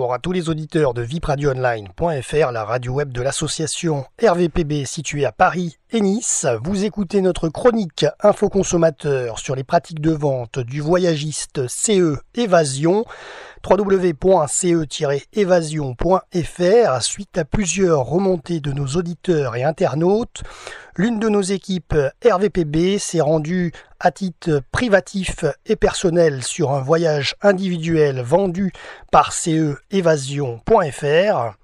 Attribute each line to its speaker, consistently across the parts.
Speaker 1: bonjour à tous les auditeurs de vipradioonline.fr, la radio web de l'association RVPB située à Paris et Nice. Vous écoutez notre chronique Info Consommateur sur les pratiques de vente du voyagiste CE Évasion, www.ce-évasion.fr. Suite à plusieurs remontées de nos auditeurs et internautes, l'une de nos équipes RVPB s'est rendue à titre privatif et personnel sur un voyage individuel vendu par ce-évasion.fr.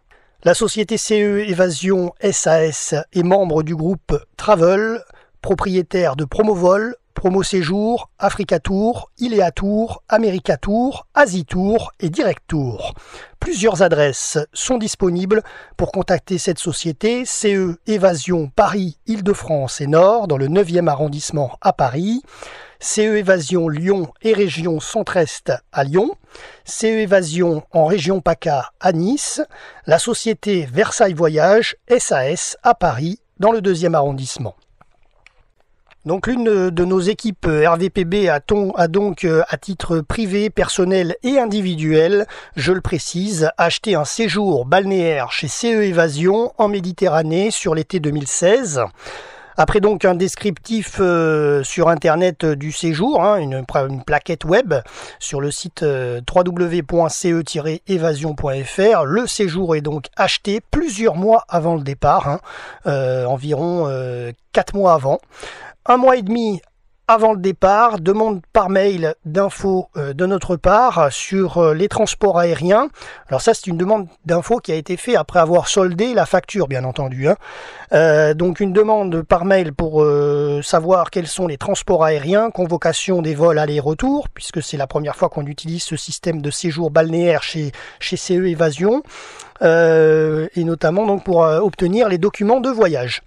Speaker 1: La société CE Évasion SAS est membre du groupe Travel, propriétaire de Promovol, Promo Séjour, Africa Tour, Iléa Tour, America Tour, Asie Tour et Direct Tour. Plusieurs adresses sont disponibles pour contacter cette société. CE Évasion Paris, Île-de-France et Nord, dans le 9e arrondissement à Paris. CE Évasion Lyon et région Centre-Est à Lyon. CE Évasion en région PACA à Nice. La société Versailles Voyage SAS à Paris, dans le 2e arrondissement. Donc l'une de nos équipes RVPB a donc à titre privé, personnel et individuel, je le précise, acheté un séjour balnéaire chez CE Évasion en Méditerranée sur l'été 2016. Après donc un descriptif sur internet du séjour, une plaquette web sur le site www.ce-évasion.fr, le séjour est donc acheté plusieurs mois avant le départ, environ 4 mois avant. 1 mois et demi avant le départ, demande par mail d'infos de notre part sur les transports aériens. Alors ça, c'est une demande d'infos qui a été faite après avoir soldé la facture, bien entendu. Donc une demande par mail pour savoir quels sont les transports aériens, convocation des vols aller-retour, puisque c'est la première fois qu'on utilise ce système de séjour balnéaire chez CE Évasion, et notamment donc pour obtenir les documents de voyage.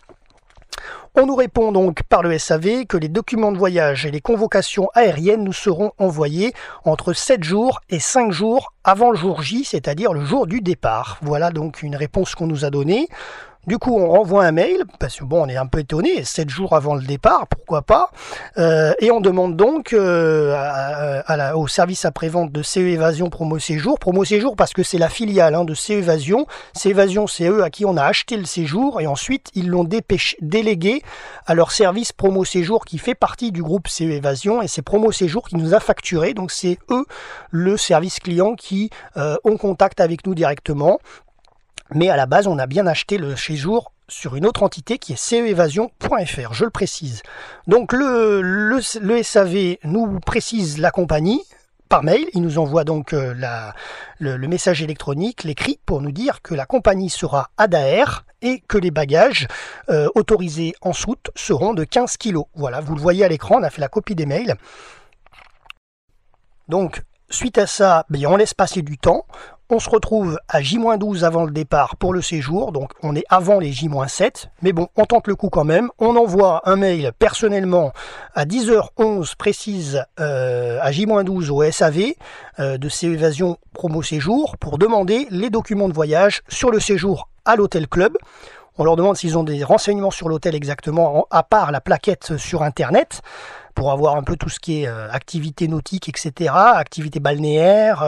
Speaker 1: On nous répond donc par le SAV que les documents de voyage et les convocations aériennes nous seront envoyés entre 7 jours et 5 jours avant le jour J, c'est-à-dire le jour du départ. Voilà donc une réponse qu'on nous a donnée. Du coup, on renvoie un mail, parce que on est un peu étonné, 7 jours avant le départ, pourquoi pas, et on demande donc au service après-vente de CE Évasion Promo Séjour parce que c'est la filiale de CE Évasion. CE Évasion, c'est eux à qui on a acheté le séjour, et ensuite ils l'ont délégué à leur service Promo Séjour qui fait partie du groupe CE Évasion, et c'est Promo Séjour qui nous a facturé, donc c'est eux le service client qui ont contact avec nous directement. Mais à la base, on a bien acheté le séjour sur une autre entité qui est ceévasion.fr, je le précise. Donc le SAV nous précise la compagnie par mail, il nous envoie donc le message électronique, l'écrit, pour nous dire que la compagnie sera Adair et que les bagages autorisés en soute seront de 15 kg. Voilà, vous le voyez à l'écran, on a fait la copie des mails. Donc, suite à ça, on laisse passer du temps. On se retrouve à J-12 avant le départ pour le séjour, donc on est avant les J-7, mais bon, on tente le coup quand même. On envoie un mail personnellement à 10h11 précise à J-12 au SAV de CE Évasion Promo Séjour pour demander les documents de voyage sur le séjour à l'hôtel club. On leur demande s'ils ont des renseignements sur l'hôtel exactement, à part la plaquette sur internet, pour avoir un peu tout ce qui est activité nautique, etc., activité balnéaire,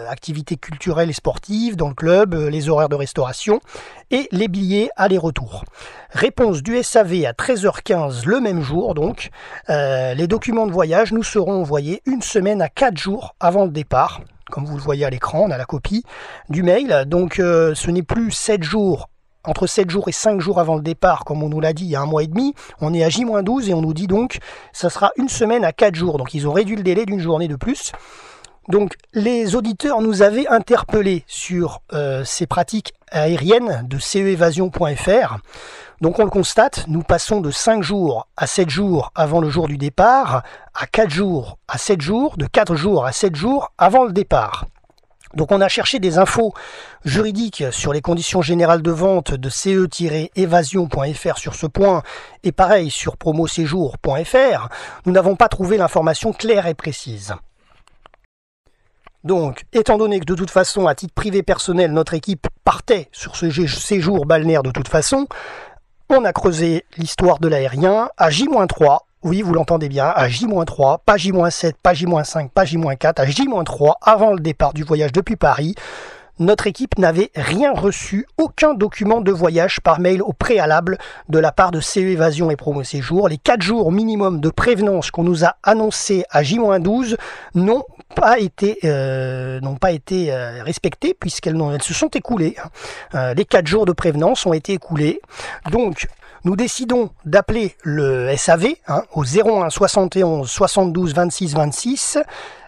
Speaker 1: activités culturelles et sportives dans le club, les horaires de restauration et les billets aller-retour. Réponse du SAV à 13h15 le même jour, donc. Les documents de voyage nous seront envoyés 1 semaine à 4 jours avant le départ. Comme vous le voyez à l'écran, on a la copie du mail. Donc ce n'est plus 7 jours. Entre 7 jours et 5 jours avant le départ, comme on nous l'a dit il y a 1 mois et demi, on est à J-12 et on nous dit donc ça sera 1 semaine à 4 jours. Donc ils ont réduit le délai d'une journée de plus. Donc les auditeurs nous avaient interpellés sur ces pratiques aériennes de ceévasion.fr. Donc on le constate, nous passons de 5 jours à 7 jours avant le jour du départ, à 4 jours à 7 jours, de 4 jours à 7 jours avant le départ. Donc on a cherché des infos juridiques sur les conditions générales de vente de ce-évasion.fr sur ce point, et pareil sur promoséjour.fr. Nous n'avons pas trouvé l'information claire et précise. Donc, étant donné que de toute façon, à titre privé personnel, notre équipe partait sur ce séjour balnéaire de toute façon, on a creusé l'histoire de l'aérien à J-3. Oui, vous l'entendez bien, à J-3, pas J-7, pas J-5, pas J-4, à J-3, avant le départ du voyage depuis Paris, notre équipe n'avait rien reçu, aucun document de voyage par mail au préalable de la part de CE Évasion et Promo Séjour. Les 4 jours minimum de prévenance qu'on nous a annoncés à J-12 n'ont pas été respectés puisqu'elles se sont écoulées. Les 4 jours de prévenance ont été écoulés. Donc, nous décidons d'appeler le SAV au 01 71 72 26 26.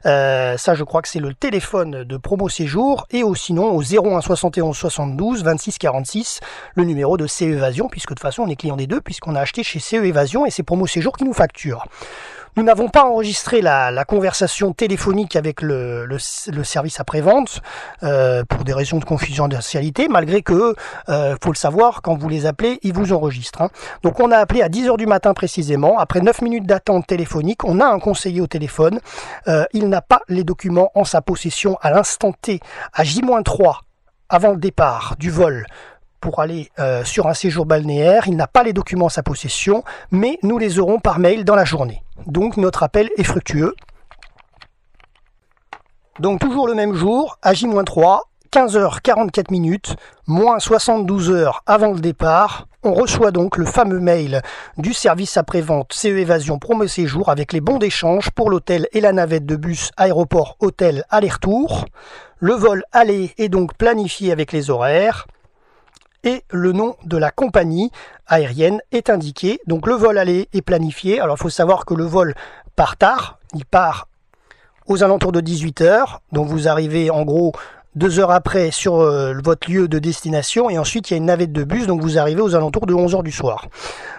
Speaker 1: Ça, je crois que c'est le téléphone de Promo Séjour, et sinon au 01 71 72 26 46, le numéro de CE Évasion, puisque de toute façon on est client des deux, puisqu'on a acheté chez CE Évasion et c'est Promo Séjour qui nous facture. Nous n'avons pas enregistré la conversation téléphonique avec le service après-vente pour des raisons de confidentialité, malgré que, faut le savoir, quand vous les appelez, ils vous enregistrent. Donc on a appelé à 10h du matin précisément. Après 9 minutes d'attente téléphonique, on a un conseiller au téléphone. Il n'a pas les documents en sa possession à l'instant T, à J-3, avant le départ du vol, pour aller sur un séjour balnéaire. Il n'a pas les documents en sa possession, mais nous les aurons par mail dans la journée. Donc notre appel est fructueux. Donc toujours le même jour, à J-3, 15h44, moins 72 heures avant le départ, on reçoit donc le fameux mail du service après-vente CE Évasion Promo Séjour avec les bons d'échange pour l'hôtel et la navette de bus aéroport-hôtel aller-retour. Le vol aller est donc planifié avec les horaires. Et le nom de la compagnie aérienne est indiqué. Donc le vol aller est planifié. Alors il faut savoir que le vol part tard. Il part aux alentours de 18h. Donc vous arrivez en gros 2 heures après sur votre lieu de destination. Et ensuite il y a une navette de bus. Donc vous arrivez aux alentours de 11h du soir.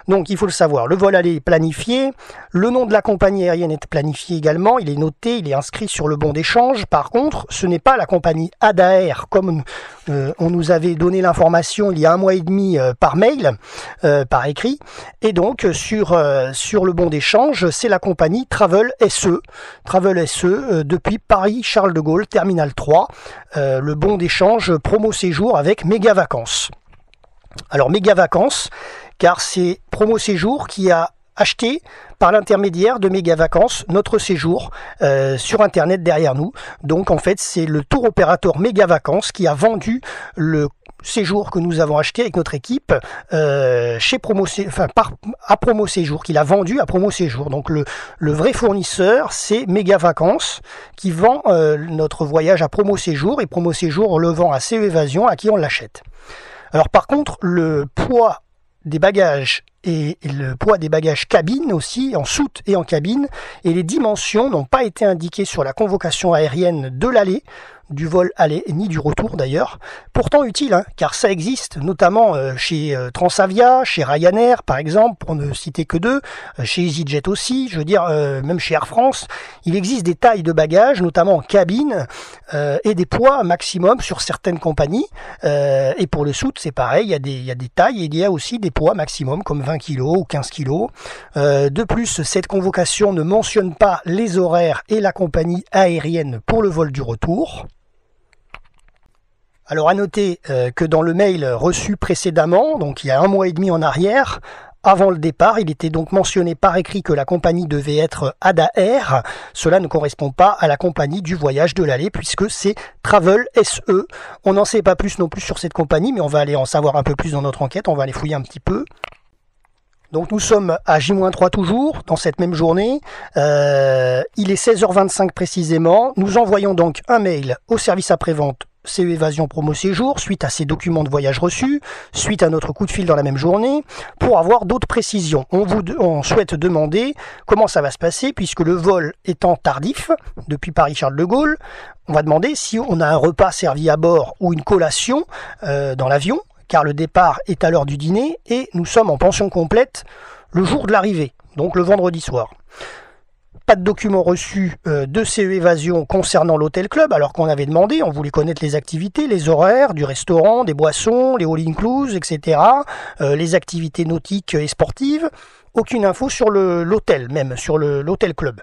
Speaker 1: Donc il faut le savoir. Le vol aller est planifié. Le nom de la compagnie aérienne est planifié également. Il est noté, il est inscrit sur le bon d'échange. Par contre, ce n'est pas la compagnie Adair comme on nous avait donné l'information il y a 1 mois et demi par mail, par écrit. Et donc sur le bon d'échange, c'est la compagnie Travel SE. Travel SE depuis Paris Charles de Gaulle, Terminal 3. Le bon d'échange Promo Séjour avec Méga Vacances. Alors Méga Vacances, car c'est Promo Séjour qui a acheté par l'intermédiaire de Méga Vacances notre séjour sur internet derrière nous. Donc en fait c'est le tour opérateur Méga Vacances qui a vendu le séjour que nous avons acheté avec notre équipe chez à Promo Séjour, qu'il a vendu à Promo Séjour. Donc le vrai fournisseur c'est Méga Vacances qui vend notre voyage à Promo Séjour, et Promo Séjour le vend à CE Évasion à qui on l'achète. Alors par contre le poids des bagages et le poids des bagages cabine aussi, en soute et en cabine, et les dimensions n'ont pas été indiquées sur la convocation aérienne de l'aller, du vol aller, ni du retour d'ailleurs. Pourtant utile, car ça existe, notamment chez Transavia, chez Ryanair par exemple, pour ne citer que deux, chez EasyJet aussi, je veux dire, même chez Air France, il existe des tailles de bagages, notamment en cabine, et des poids maximum sur certaines compagnies, et pour le soute c'est pareil, il y a des tailles, et il y a aussi des poids maximum, comme 20 kg ou 15 kg. De plus, cette convocation ne mentionne pas les horaires et la compagnie aérienne pour le vol du retour. Alors à noter que dans le mail reçu précédemment, donc il y a 1 mois et demi en arrière, avant le départ, il était donc mentionné par écrit que la compagnie devait être Adair. Cela ne correspond pas à la compagnie du voyage de l'aller puisque c'est Travel SE. On n'en sait pas plus non plus sur cette compagnie, mais on va aller en savoir un peu plus dans notre enquête, on va aller fouiller un petit peu. Donc nous sommes à J-3 toujours, dans cette même journée. Il est 16h25 précisément. Nous envoyons donc un mail au service après-vente CE Évasion Promo Séjour, suite à ces documents de voyage reçus, suite à notre coup de fil dans la même journée, pour avoir d'autres précisions. On souhaite demander comment ça va se passer, puisque le vol étant tardif, depuis Paris-Charles de Gaulle, on va demander si on a un repas servi à bord ou une collation dans l'avion, car le départ est à l'heure du dîner, et nous sommes en pension complète le jour de l'arrivée, donc le vendredi soir. Pas de documents reçus de CE Évasion concernant l'hôtel club, alors qu'on avait demandé, on voulait connaître les activités, les horaires du restaurant, des boissons, les all-inclusive, etc., les activités nautiques et sportives. Aucune info sur l'hôtel, même sur l'hôtel club.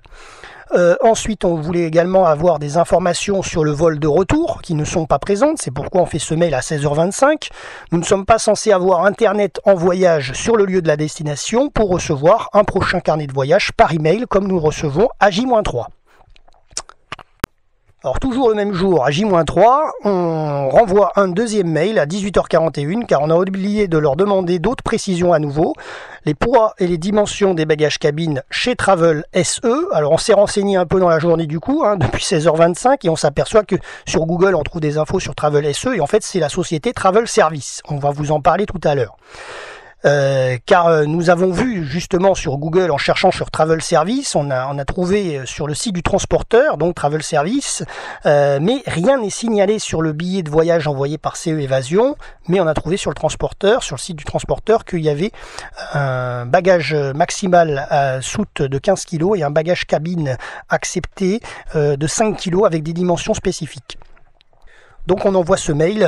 Speaker 1: Ensuite, on voulait également avoir des informations sur le vol de retour qui ne sont pas présentes. C'est pourquoi on fait ce mail à 16h25. Nous ne sommes pas censés avoir Internet en voyage sur le lieu de la destination pour recevoir un prochain carnet de voyage par email comme nous le recevons à J-3. Alors toujours le même jour, à J-3, on renvoie un deuxième mail à 18h41 car on a oublié de leur demander d'autres précisions à nouveau. Les poids et les dimensions des bagages cabine chez Travel SE. Alors on s'est renseigné un peu dans la journée du coup, depuis 16h25 et on s'aperçoit que sur Google on trouve des infos sur Travel SE et en fait c'est la société Travel Service. On va vous en parler tout à l'heure. Car nous avons vu justement sur Google en cherchant sur Travel Service, on a trouvé sur le site du transporteur, donc Travel Service, mais rien n'est signalé sur le billet de voyage envoyé par CE Évasion, mais on a trouvé sur le transporteur, sur le site du transporteur, qu'il y avait un bagage maximal à soute de 15 kg et un bagage cabine accepté de 5 kg avec des dimensions spécifiques. Donc on envoie ce mail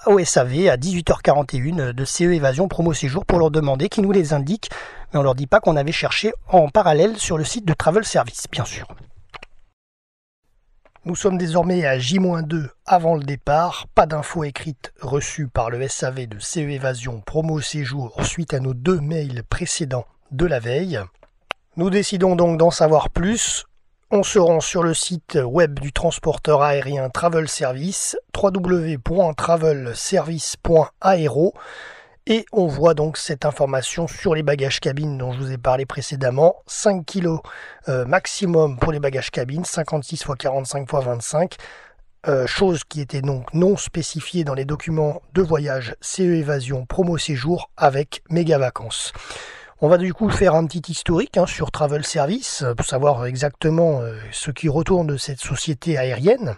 Speaker 1: au SAV à 18h41 de CE Évasion Promo Séjour pour leur demander qu'ils nous les indiquent, mais on leur dit pas qu'on avait cherché en parallèle sur le site de Travel Service, bien sûr. Nous sommes désormais à J-2 avant le départ, pas d'infos écrites reçues par le SAV de CE Évasion Promo Séjour suite à nos 2 mails précédents de la veille. Nous décidons donc d'en savoir plus. On se rend sur le site web du transporteur aérien Travel Service, www.travelservice.aero, et on voit donc cette information sur les bagages cabine dont je vous ai parlé précédemment. 5 kg maximum pour les bagages cabine, 56 x 45 x 25, chose qui était donc non spécifiée dans les documents de voyage CE Évasion Promo Séjour avec méga vacances. On va du coup faire un petit historique sur Travel Service pour savoir exactement ce qui retourne de cette société aérienne.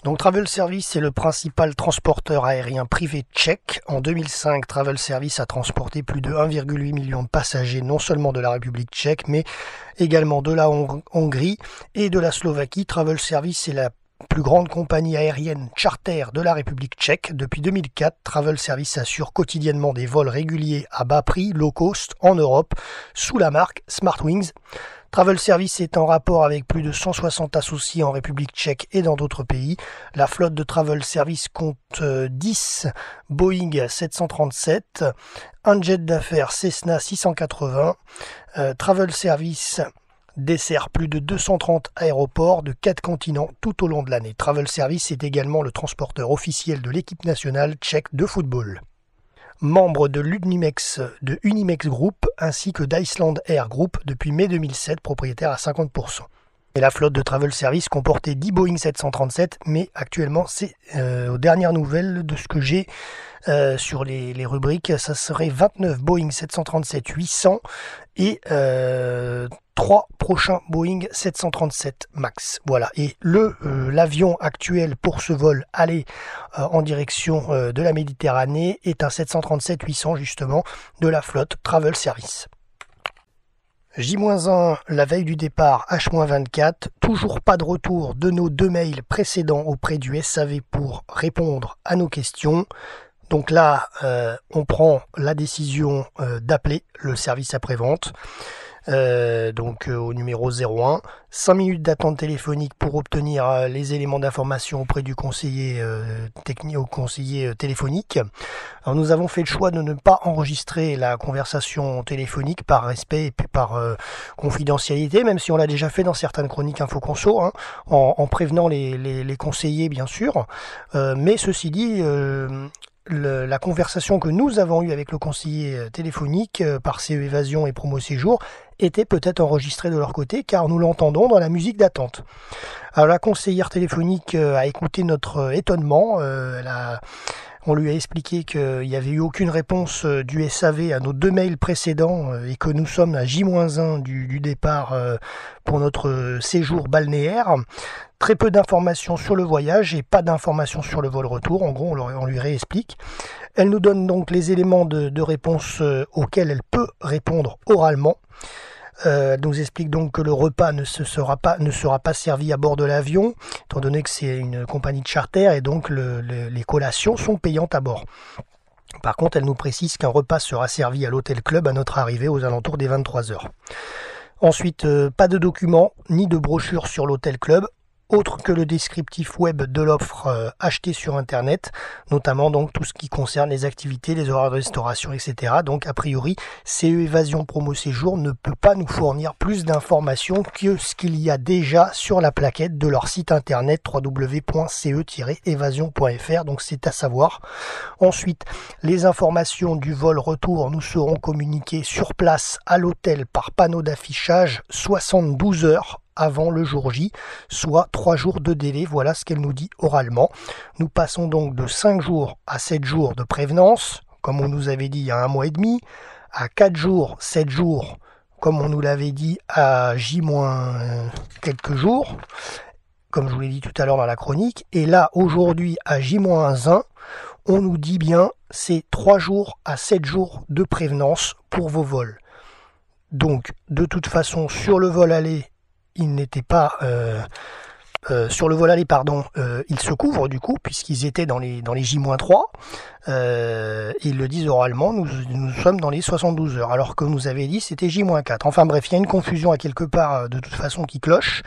Speaker 1: Donc Travel Service c'est le principal transporteur aérien privé tchèque. En 2005, Travel Service a transporté plus de 1,8 million de passagers non seulement de la République tchèque mais également de la Hongrie et de la Slovaquie. Travel Service est la plus grande compagnie aérienne charter de la République tchèque. Depuis 2004, Travel Service assure quotidiennement des vols réguliers à bas prix, low cost, en Europe, sous la marque Smartwings. Travel Service est en rapport avec plus de 160 associés en République tchèque et dans d'autres pays. La flotte de Travel Service compte 10 Boeing 737, un jet d'affaires Cessna 680. Travel Service dessert plus de 230 aéroports de 4 continents tout au long de l'année. Travel Service est également le transporteur officiel de l'équipe nationale tchèque de football. Membre de l'Unimex Group ainsi que d'Iceland Air Group depuis mai 2007, propriétaire à 50%. Et la flotte de Travel Service comportait 10 Boeing 737, mais actuellement, c'est aux dernières nouvelles de ce que j'ai sur les rubriques, ça serait 29 Boeing 737-800 et 3 prochains Boeing 737 MAX. Voilà, et l'avion actuel pour ce vol aller en direction de la Méditerranée est un 737-800 justement de la flotte Travel Service. J-1, la veille du départ, H-24, toujours pas de retour de nos 2 mails précédents auprès du SAV pour répondre à nos questions. Donc là, on prend la décision d'appeler le service après-vente. Au numéro 01, 5 minutes d'attente téléphonique pour obtenir les éléments d'information auprès du conseiller technique au conseiller téléphonique. Alors nous avons fait le choix de ne pas enregistrer la conversation téléphonique par respect et puis par confidentialité, même si on l'a déjà fait dans certaines chroniques InfoConso, en prévenant les conseillers bien sûr. Mais ceci dit, la conversation que nous avons eue avec le conseiller téléphonique par CE Évasion et Promo Séjour était peut-être enregistrée de leur côté car nous l'entendons dans la musique d'attente. Alors la conseillère téléphonique a écouté notre étonnement, on lui a expliqué qu'il n'y avait eu aucune réponse du SAV à nos 2 mails précédents et que nous sommes à J-1 du départ pour notre séjour balnéaire. Très peu d'informations sur le voyage et pas d'informations sur le vol retour. En gros, on lui réexplique. Elle nous donne donc les éléments de réponse auxquels elle peut répondre oralement. Elle nous explique donc que le repas ne sera pas servi à bord de l'avion, étant donné que c'est une compagnie de charter et donc les collations sont payantes à bord. Par contre, elle nous précise qu'un repas sera servi à l'hôtel club à notre arrivée aux alentours des 23h. Ensuite, pas de documents ni de brochure sur l'hôtel club. autre que le descriptif web de l'offre achetée sur Internet, notamment donc tout ce qui concerne les activités, les horaires de restauration, etc. Donc a priori, CE Évasion Promo Séjour ne peut pas nous fournir plus d'informations que ce qu'il y a déjà sur la plaquette de leur site internet www.ce-évasion.fr, donc c'est à savoir. Ensuite, les informations du vol retour nous seront communiquées sur place à l'hôtel par panneau d'affichage 72 heures avant le jour J, soit 3 jours de délai, voilà ce qu'elle nous dit oralement. Nous passons donc de 5 jours à 7 jours de prévenance, comme on nous avait dit il y a 1 mois et demi, à 4 jours, 7 jours, comme on nous l'avait dit à J- quelques jours, comme je vous l'ai dit tout à l'heure dans la chronique, et là aujourd'hui à J-1, on nous dit bien c'est 3 jours à 7 jours de prévenance pour vos vols. Donc de toute façon sur le vol aller, il n'était pas sur le vol aller, ils se couvrent du coup puisqu'ils étaient dans les J-3. Ils le disent oralement, nous sommes dans les 72 heures alors que nous avait dit c'était J-4. Enfin bref, il y a une confusion à quelque part de toute façon qui cloche.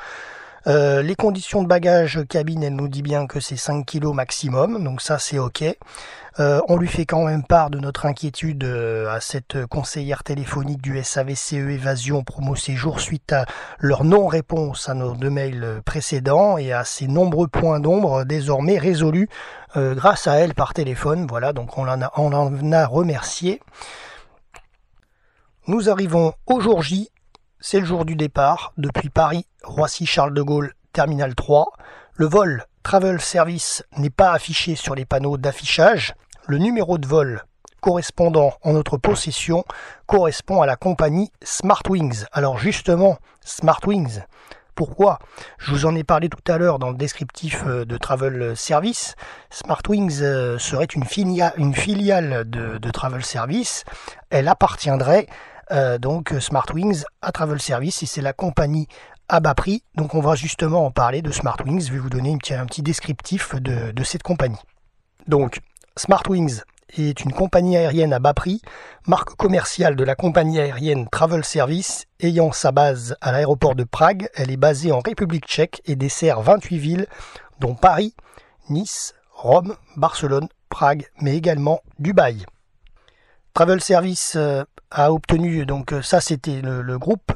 Speaker 1: Les conditions de bagage cabine, elle nous dit bien que c'est 5 kg maximum, donc ça c'est ok. On lui fait quand même part de notre inquiétude à cette conseillère téléphonique du SAVCE Évasion Promo Séjour suite à leur non-réponse à nos 2 mails précédents et à ces nombreux points d'ombre désormais résolus grâce à elle par téléphone. Voilà, donc on en a remercié. Nous arrivons au jour J. C'est le jour du départ, depuis Paris, Roissy-Charles de Gaulle, Terminal 3. Le vol Travel Service n'est pas affiché sur les panneaux d'affichage. Le numéro de vol correspondant en notre possession correspond à la compagnie Smartwings. Alors justement, Smartwings, pourquoi ? Je vous en ai parlé tout à l'heure dans le descriptif de Travel Service. Smartwings serait une filiale de Travel Service. Elle appartiendrait donc Smartwings à Travel Service et c'est la compagnie à bas prix. Donc on va justement en parler de Smartwings. Je vais vous donner un petit descriptif de cette compagnie. Donc Smartwings est une compagnie aérienne à bas prix, marque commerciale de la compagnie aérienne Travel Service, ayant sa base à l'aéroport de Prague. Elle est basée en République tchèque et dessert 28 villes, dont Paris, Nice, Rome, Barcelone, Prague, mais également Dubaï. Travel Service a obtenu, donc ça c'était le groupe,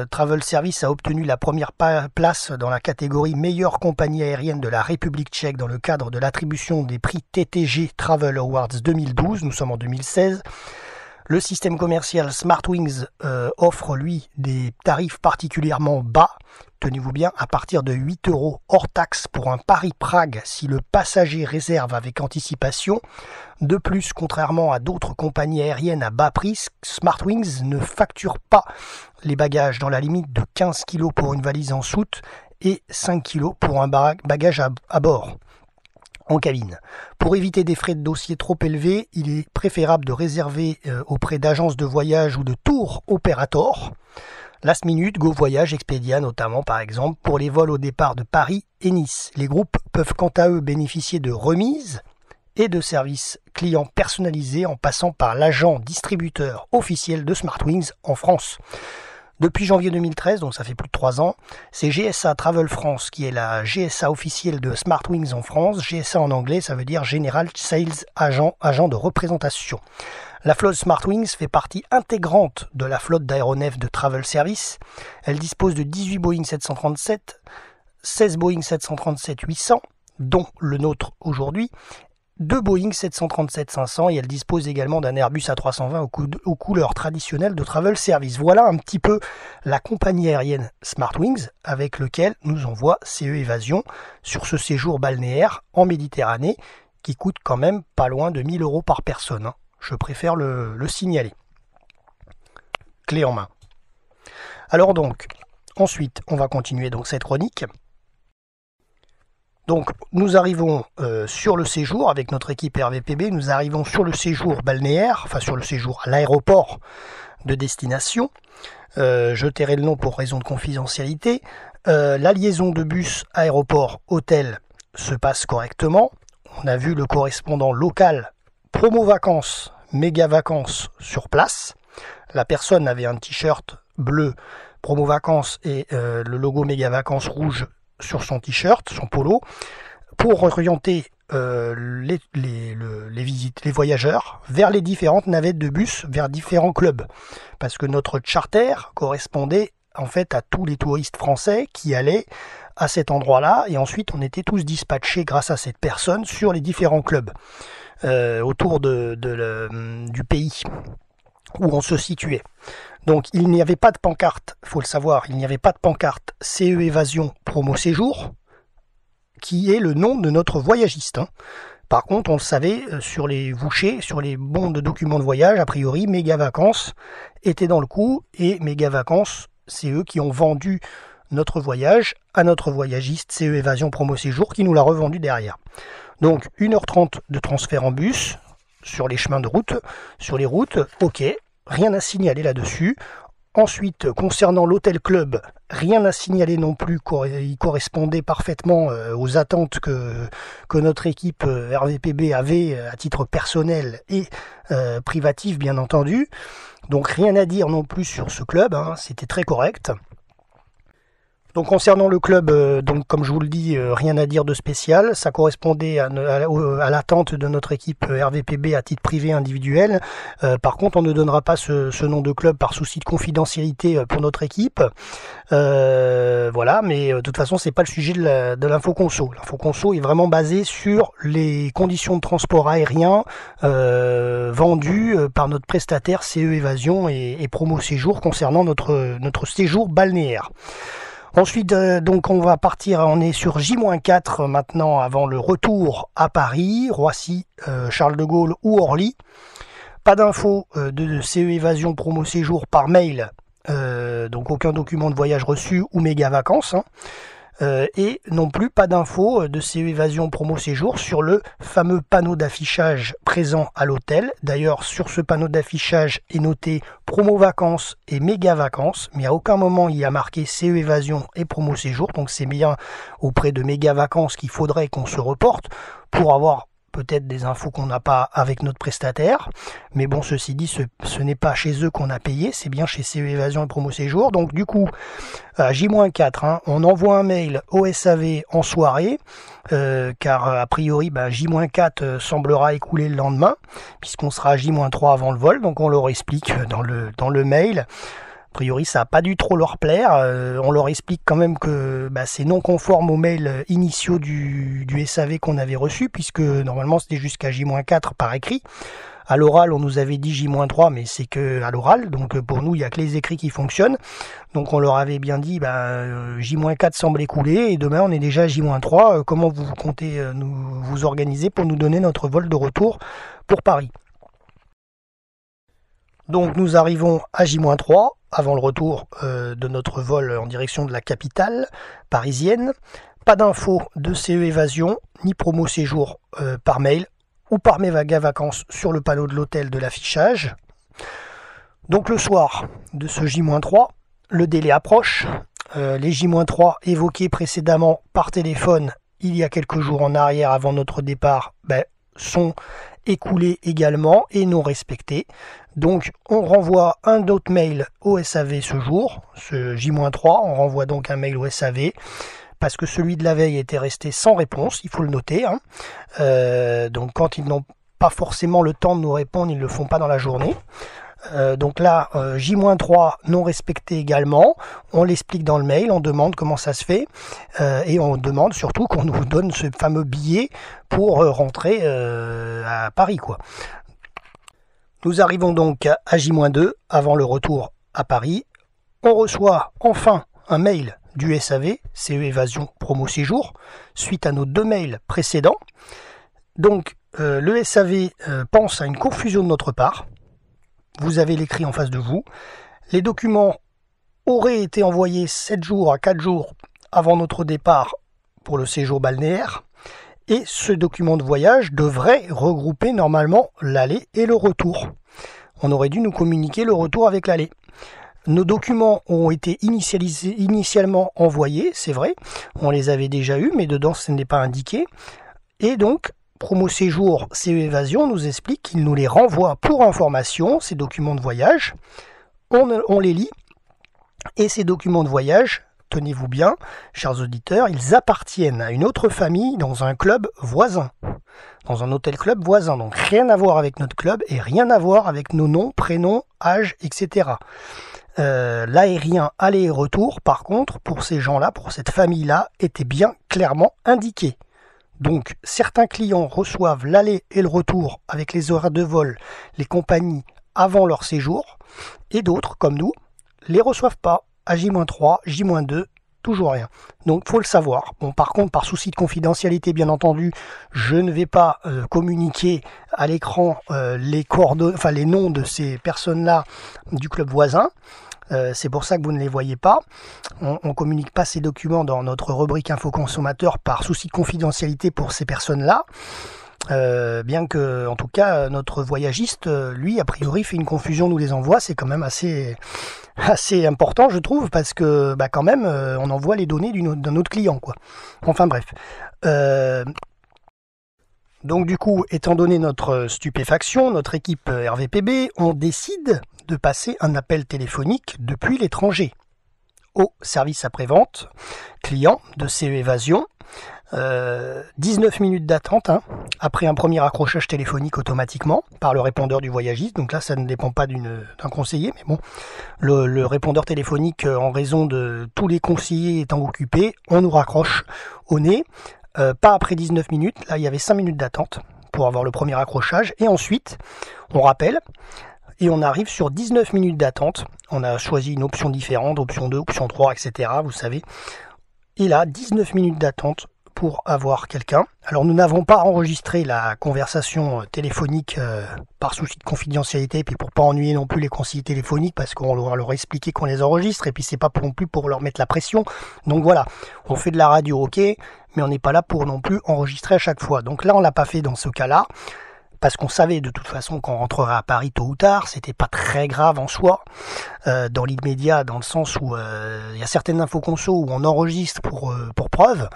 Speaker 1: Travel Service a obtenu la première place dans la catégorie meilleure compagnie aérienne de la République tchèque dans le cadre de l'attribution des prix TTG Travel Awards 2012, nous sommes en 2016. Le système commercial Smartwings offre lui des tarifs particulièrement bas, tenez-vous bien, à partir de 8 € hors taxe pour un Paris-Prague si le passager réserve avec anticipation. De plus, contrairement à d'autres compagnies aériennes à bas prix, Smartwings ne facture pas les bagages dans la limite de 15 kg pour une valise en soute et 5 kg pour un bagage à bord en cabine. Pour éviter des frais de dossier trop élevés, il est préférable de réserver auprès d'agences de voyage ou de tour operators. Last Minute, Go Voyage, Expedia notamment par exemple, pour les vols au départ de Paris et Nice. Les groupes peuvent quant à eux bénéficier de remises et de services clients personnalisés en passant par l'agent distributeur officiel de Smartwings en France. Depuis janvier 2013, donc ça fait plus de 3 ans, c'est GSA Travel France qui est la GSA officielle de Smartwings en France. GSA en anglais, ça veut dire General Sales Agent, agent de représentation. La flotte Smartwings fait partie intégrante de la flotte d'aéronefs de Travel Service. Elle dispose de 18 Boeing 737, 16 Boeing 737-800, dont le nôtre aujourd'hui, 2 Boeing 737-500 et elle dispose également d'un Airbus A320 aux couleurs traditionnelles de Travel Service. Voilà un petit peu la compagnie aérienne Smartwings avec lequel nous envoie CE Évasion sur ce séjour balnéaire en Méditerranée qui coûte quand même pas loin de 1 000 € par personne. Je préfère le signaler. Clé en main. Alors donc, ensuite, on va continuer donc cette chronique. Donc nous arrivons sur le séjour avec notre équipe RVPB, nous arrivons sur le séjour balnéaire, enfin sur le séjour à l'aéroport de destination. Je tairai le nom pour raison de confidentialité. La liaison de bus aéroport-hôtel se passe correctement. On a vu le correspondant local promo vacances, méga vacances sur place. La personne avait un t-shirt bleu promo vacances et le logo méga vacances rouge sur son t-shirt, son polo, pour orienter les voyageurs vers les différentes navettes de bus, vers différents clubs. Parce que notre charter correspondait en fait à tous les touristes français qui allaient à cet endroit-là, et ensuite on était tous dispatchés grâce à cette personne sur les différents clubs autour du pays où on se situait. Donc il n'y avait pas de pancarte, il faut le savoir, il n'y avait pas de pancarte CE Évasion Promo Séjour, qui est le nom de notre voyagiste. Par contre, on le savait, sur les vouchers, sur les bons de documents de voyage, a priori, Méga Vacances était dans le coup, et Méga Vacances, c'est eux qui ont vendu notre voyage à notre voyagiste CE Évasion Promo Séjour, qui nous l'a revendu derrière. Donc 1h30 de transfert en bus, sur les chemins de route, sur les routes, ok, rien à signaler là-dessus. Ensuite, concernant l'hôtel club, rien à signaler non plus, il correspondait parfaitement aux attentes que notre équipe RVPB avait à titre personnel et privatif bien entendu. Donc rien à dire non plus sur ce club, c'était très correct. Donc concernant le club, donc comme je vous le dis, rien à dire de spécial. Ça correspondait à l'attente de notre équipe RVPB à titre privé individuel. Par contre, on ne donnera pas ce nom de club par souci de confidentialité pour notre équipe. Voilà, mais de toute façon, c'est pas le sujet de l'info conso. L'info conso est vraiment basée sur les conditions de transport aérien vendues par notre prestataire CE Évasion et Promo Séjour concernant notre séjour balnéaire. Ensuite, donc on va partir, on est sur J-4 maintenant avant le retour à Paris, Roissy, Charles de Gaulle ou Orly. Pas d'infos de CE Évasion Promo Séjour par mail, donc aucun document de voyage reçu ou méga vacances. Et non plus pas d'infos de CE Évasion Promo Séjour sur le fameux panneau d'affichage présent à l'hôtel. D'ailleurs, sur ce panneau d'affichage est noté Promo Vacances et Méga Vacances, mais à aucun moment il y a marqué CE Évasion et Promo Séjour. Donc c'est bien auprès de Méga Vacances qu'il faudrait qu'on se reporte pour avoir peut-être des infos qu'on n'a pas avec notre prestataire, mais bon, ceci dit, ce n'est pas chez eux qu'on a payé, c'est bien chez CE Évasion et Promo Séjour. Donc du coup, à J-4, on envoie un mail au SAV en soirée, car a priori, J-4 semblera écouler le lendemain, puisqu'on sera à J-3 avant le vol, donc on leur explique dans le mail. A priori, ça n'a pas dû trop leur plaire. On leur explique quand même que c'est non conforme aux mails initiaux du SAV qu'on avait reçu, puisque normalement c'était jusqu'à J-4 par écrit. À l'oral, on nous avait dit J-3, mais c'est que à l'oral. Donc pour nous, il n'y a que les écrits qui fonctionnent. Donc on leur avait bien dit, J-4 semble écoulé, et demain on est déjà à J-3. Comment vous comptez vous organiser pour nous donner notre vol de retour pour Paris ? Donc nous arrivons à J-3, avant le retour de notre vol en direction de la capitale parisienne. Pas d'infos de CE Évasion, ni Promo Séjour par mail ou par Méga Vacances sur le panneau de l'hôtel de l'affichage. Donc le soir de ce J-3, le délai approche. Les J-3 évoqués précédemment par téléphone il y a quelques jours en arrière avant notre départ sont écoulés également et non respectés. Donc on renvoie un autre mail au SAV ce jour, ce J-3, on renvoie donc un mail au SAV parce que celui de la veille était resté sans réponse, il faut le noter. Donc quand ils n'ont pas forcément le temps de nous répondre, ils ne le font pas dans la journée. Donc là, J-3 non respecté également, on l'explique dans le mail, on demande comment ça se fait, et on demande surtout qu'on nous donne ce fameux billet pour rentrer à Paris, quoi. Nous arrivons donc à J-2 avant le retour à Paris. On reçoit enfin un mail du SAV, CE Évasion Promo Séjour, suite à nos 2 mails précédents. Donc le SAV pense à une confusion de notre part. Vous avez l'écrit en face de vous. Les documents auraient été envoyés 7 jours à 4 jours avant notre départ pour le séjour balnéaire. Et ce document de voyage devrait regrouper normalement l'aller et le retour. On aurait dû nous communiquer le retour avec l'aller. Nos documents ont été initialement envoyés, c'est vrai. On les avait déjà eus, mais dedans ce n'est pas indiqué. Et donc, Promo Séjour CE Évasion nous explique qu'il nous les renvoie pour information, ces documents de voyage. On les lit. Et ces documents de voyage tenez-vous bien, chers auditeurs, ils appartiennent à une autre famille dans un club voisin, dans un hôtel-club voisin. Donc rien à voir avec notre club et rien à voir avec nos noms, prénoms, âge, etc. L'aérien aller et retour, par contre, pour ces gens-là, pour cette famille-là, était bien clairement indiqué. Donc certains clients reçoivent l'aller et le retour avec les horaires de vol, les compagnies avant leur séjour, et d'autres, comme nous, les reçoivent pas à J-3, J-2, toujours rien. Donc faut le savoir. Bon, par contre, par souci de confidentialité, bien entendu, je ne vais pas communiquer à l'écran les coordonnées, enfin les noms de ces personnes-là du club voisin. C'est pour ça que vous ne les voyez pas. On ne communique pas ces documents dans notre rubrique Info Consommateur par souci de confidentialité pour ces personnes-là. Bien que, en tout cas, notre voyagiste, lui, a priori, fait une confusion, nous les envoie. C'est quand même assez important, je trouve, parce que, quand même, on envoie les données d'un autre client, quoi. Enfin bref. Donc du coup, étant donné notre stupéfaction, notre équipe RVPB, on décide de passer un appel téléphonique depuis l'étranger au service après-vente client de CE Évasion. 19 minutes d'attente après un premier accrochage téléphonique automatiquement par le répondeur du voyagiste. Donc là, ça ne dépend pas d'un conseiller, mais bon, le répondeur téléphonique, en raison de tous les conseillers étant occupés, on nous raccroche au nez. Pas après 19 minutes, là il y avait 5 minutes d'attente pour avoir le premier accrochage, et ensuite on rappelle et on arrive sur 19 minutes d'attente. On a choisi une option différente, option 2, option 3, etc. Vous savez. Et là, 19 minutes d'attente pour avoir quelqu'un. Alors nous n'avons pas enregistré la conversation téléphonique par souci de confidentialité, et puis pour pas ennuyer non plus les conseillers téléphoniques, parce qu'on leur a expliqué qu'on les enregistre, et puis c'est pas non plus pour leur mettre la pression. Donc voilà, on fait de la radio, ok, mais on n'est pas là pour non plus enregistrer à chaque fois. Donc là, on l'a pas fait dans ce cas-là, parce qu'on savait de toute façon qu'on rentrerait à Paris tôt ou tard. C'était pas très grave en soi, dans l'immédiat, dans le sens où il y a certaines infos conso où on enregistre pour preuve,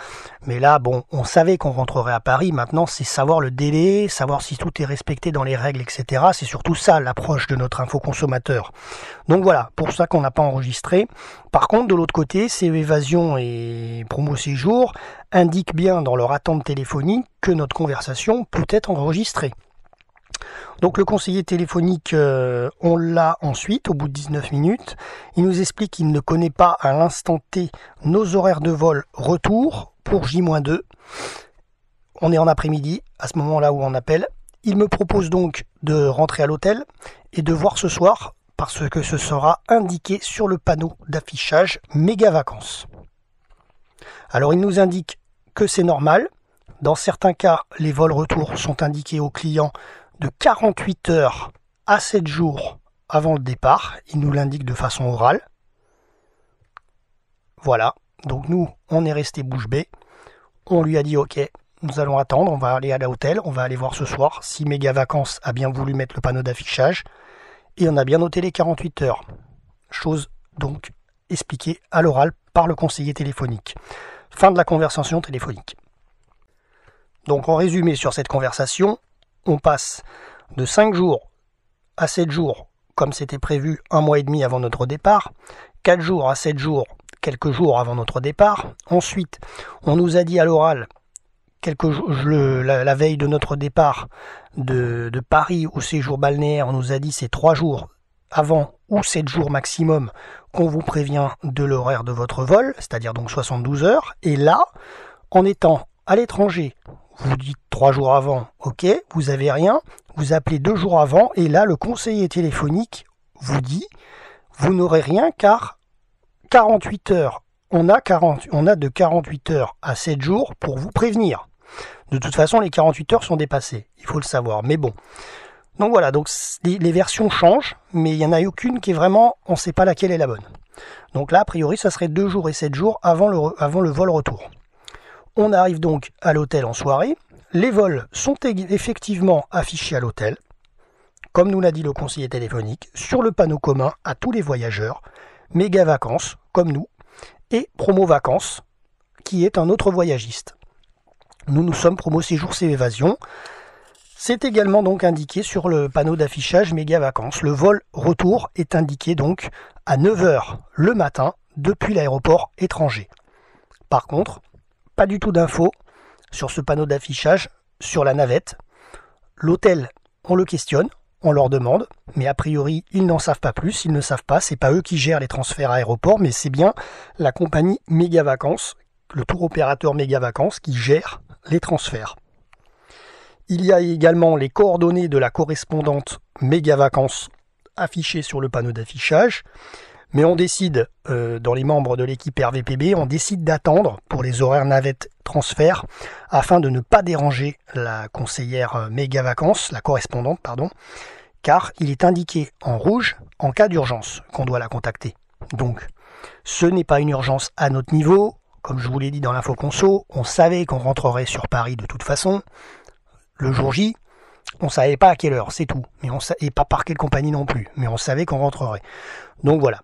Speaker 1: mais là bon, on savait qu'on rentrerait à Paris. Maintenant, c'est savoir le délai, savoir si tout est respecté dans les règles, etc. C'est surtout ça l'approche de notre info consommateur. Donc voilà, pour ça qu'on n'a pas enregistré. Par contre, de l'autre côté, CE Évasion et Promo Séjour indiquent bien dans leur attente téléphonique que notre conversation peut être enregistrée. Donc le conseiller téléphonique, on l'a ensuite, au bout de 19 minutes. Il nous explique qu'il ne connaît pas à l'instant T nos horaires de vol retour pour J-2. On est en après-midi, à ce moment-là où on appelle. Il me propose donc de rentrer à l'hôtel et de voir ce soir, parce que ce sera indiqué sur le panneau d'affichage méga vacances. Alors il nous indique que c'est normal. Dans certains cas, les vols retour sont indiqués aux clients de 48 heures à 7 jours avant le départ. Il nous l'indique de façon orale. Voilà, donc nous, on est resté bouche bée. On lui a dit ok, nous allons attendre, on va aller à l'hôtel, on va aller voir ce soir si Méga Vacances a bien voulu mettre le panneau d'affichage. Et on a bien noté les 48 heures. Chose donc expliquée à l'oral par le conseiller téléphonique. Fin de la conversation téléphonique. Donc en résumé sur cette conversation, on passe de 5 jours à 7 jours, comme c'était prévu 1 mois et demi avant notre départ, 4 jours à 7 jours, quelques jours avant notre départ. Ensuite, on nous a dit à l'oral, quelques jours, la veille de notre départ de Paris au séjour balnéaire, on nous a dit c'est 3 jours avant ou 7 jours maximum qu'on vous prévient de l'horaire de votre vol, c'est-à-dire donc 72 heures. Et là, en étant à l'étranger, vous dites 3 jours avant, ok, vous avez rien, vous appelez 2 jours avant, et là, le conseiller téléphonique vous dit, vous n'aurez rien car 48 heures, on a de 48 heures à 7 jours pour vous prévenir. De toute façon, les 48 heures sont dépassées, il faut le savoir, mais bon. Donc voilà, donc les versions changent, mais il n'y en a aucune qui est vraiment, on ne sait pas laquelle est la bonne. Donc là, a priori, ça serait 2 jours et 7 jours avant le vol retour. On arrive donc à l'hôtel en soirée. Les vols sont effectivement affichés à l'hôtel, comme nous l'a dit le conseiller téléphonique, sur le panneau commun à tous les voyageurs, Méga Vacances, comme nous, et Promo Vacances, qui est un autre voyagiste. Nous sommes Promo Séjour CE Évasion. C'est également donc indiqué sur le panneau d'affichage Méga Vacances. Le vol retour est indiqué donc à 9h le matin depuis l'aéroport étranger. Par contre, pas du tout d'infos sur ce panneau d'affichage sur la navette. L'hôtel, on le questionne, on leur demande, mais a priori, ils n'en savent pas plus, ils ne savent pas, c'est pas eux qui gèrent les transferts aéroports, mais c'est bien la compagnie Méga Vacances, le tour opérateur Méga Vacances qui gère les transferts. Il y a également les coordonnées de la correspondante Méga Vacances affichées sur le panneau d'affichage. Mais on décide, dans les membres de l'équipe RVPB, on décide d'attendre pour les horaires navette transfert afin de ne pas déranger la conseillère Méga Vacances, la correspondante, pardon, car il est indiqué en rouge en cas d'urgence qu'on doit la contacter. Donc, ce n'est pas une urgence à notre niveau. Comme je vous l'ai dit dans l'info conso, on savait qu'on rentrerait sur Paris de toute façon. Le jour J, on savait pas à quelle heure, c'est tout. Et pas par quelle compagnie non plus, mais on savait qu'on rentrerait. Donc voilà.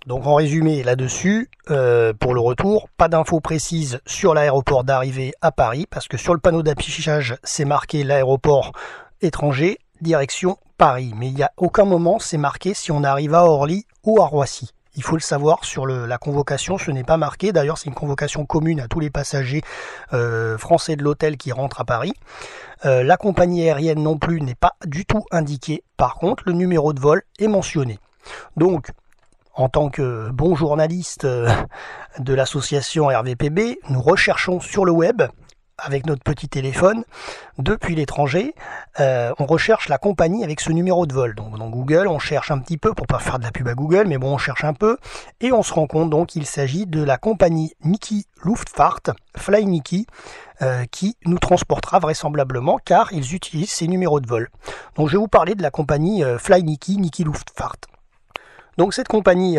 Speaker 1: Donc en résumé là-dessus, pour le retour, pas d'infos précises sur l'aéroport d'arrivée à Paris, parce que sur le panneau d'affichage, c'est marqué l'aéroport étranger, direction Paris. Mais il n'y a aucun moment, c'est marqué si on arrive à Orly ou à Roissy. Il faut le savoir, sur la convocation, ce n'est pas marqué. D'ailleurs, c'est une convocation commune à tous les passagers français de l'hôtel qui rentrent à Paris. La compagnie aérienne non plus n'est pas du tout indiquée. Par contre, le numéro de vol est mentionné. Donc, en tant que bon journaliste de l'association RVPB, nous recherchons sur le web, avec notre petit téléphone, depuis l'étranger, on recherche la compagnie avec ce numéro de vol. Donc dans Google, on cherche un petit peu, pour pas faire de la pub à Google, mais bon, on cherche un peu, et on se rend compte donc qu'il s'agit de la compagnie Niki Luftfahrt, Fly Niki, qui nous transportera vraisemblablement, car ils utilisent ces numéros de vol. Donc je vais vous parler de la compagnie Fly Niki, Niki Luftfahrt. Donc cette compagnie